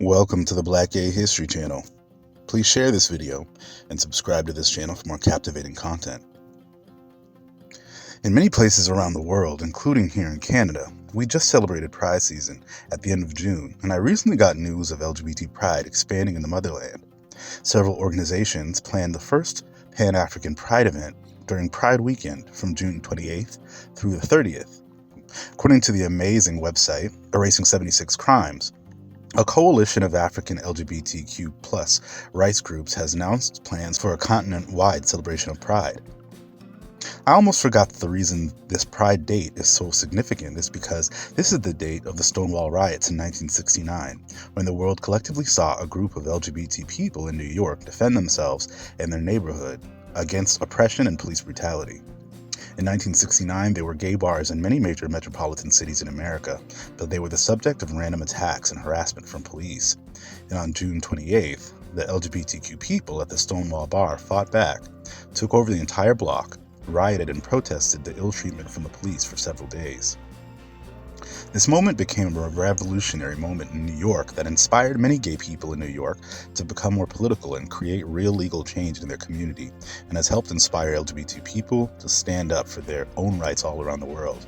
Welcome to the Black Gay History Channel. Please share this video and subscribe to this channel for more captivating content. In many places around the world, including here in Canada, we just celebrated Pride season at the end of June, and I recently got news of LGBT Pride expanding in the motherland. Several organizations planned the first Pan-African Pride event during Pride weekend from June 28th through the 30th. According to the amazing website, Erasing 76 Crimes, a coalition of African LGBTQ+ rights groups has announced plans for a continent-wide celebration of Pride. I almost forgot that the reason this Pride date is so significant is because this is the date of the Stonewall riots in 1969, when the world collectively saw a group of LGBT people in New York defend themselves and their neighborhood against oppression and police brutality. In 1969, there were gay bars in many major metropolitan cities in America, but they were the subject of random attacks and harassment from police. And on June 28th, the LGBTQ people at the Stonewall Bar fought back, took over the entire block, rioted and protested the ill treatment from the police for several days. This moment became a revolutionary moment in New York that inspired many gay people in New York to become more political and create real legal change in their community, and has helped inspire LGBT people to stand up for their own rights all around the world.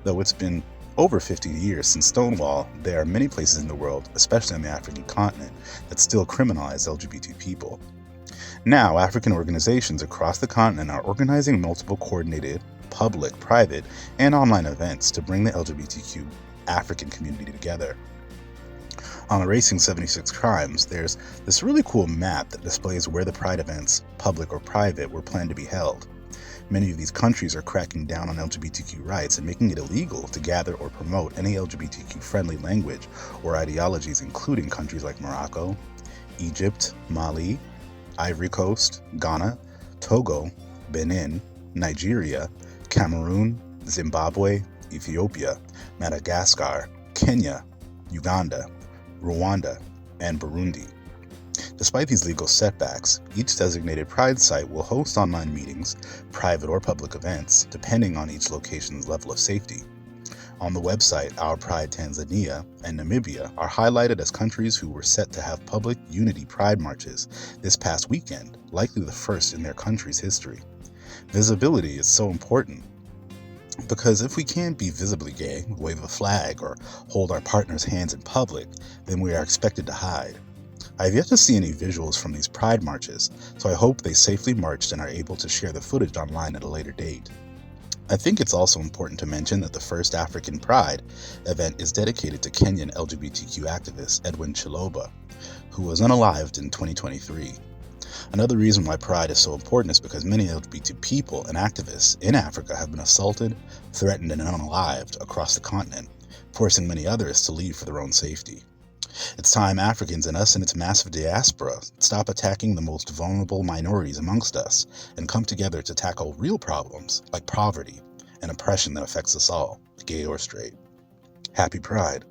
Though it's been over 50 years since Stonewall, there are many places in the world, especially on the African continent, that still criminalize LGBT people. Now, African organizations across the continent are organizing multiple coordinated public, private, and online events to bring the LGBTQ African community together. On Erasing 76 Crimes, there's this really cool map that displays where the Pride events, public or private, were planned to be held. Many of these countries are cracking down on LGBTQ rights and making it illegal to gather or promote any LGBTQ-friendly language or ideologies, including countries like Morocco, Egypt, Mali, Ivory Coast, Ghana, Togo, Benin, Nigeria, Cameroon, Zimbabwe, Ethiopia, Madagascar, Kenya, Uganda, Rwanda, and Burundi. Despite these legal setbacks, each designated Pride site will host online meetings, private or public events, depending on each location's level of safety. On the website, Our Pride Tanzania and Namibia are highlighted as countries who were set to have public unity Pride marches this past weekend, likely the first in their country's history. Visibility is so important, because if we can't be visibly gay, wave a flag, or hold our partner's hands in public, then we are expected to hide. I have yet to see any visuals from these Pride marches, so I hope they safely marched and are able to share the footage online at a later date. I think it's also important to mention that the first African Pride event is dedicated to Kenyan LGBTQ activist Edwin Chiloba, who was unalived in 2023. Another reason why Pride is so important is because many LGBT people and activists in Africa have been assaulted, threatened, and unalived across the continent, forcing many others to leave for their own safety. It's time Africans and us in its massive diaspora stop attacking the most vulnerable minorities amongst us and come together to tackle real problems like poverty and oppression that affects us all, gay or straight. Happy Pride.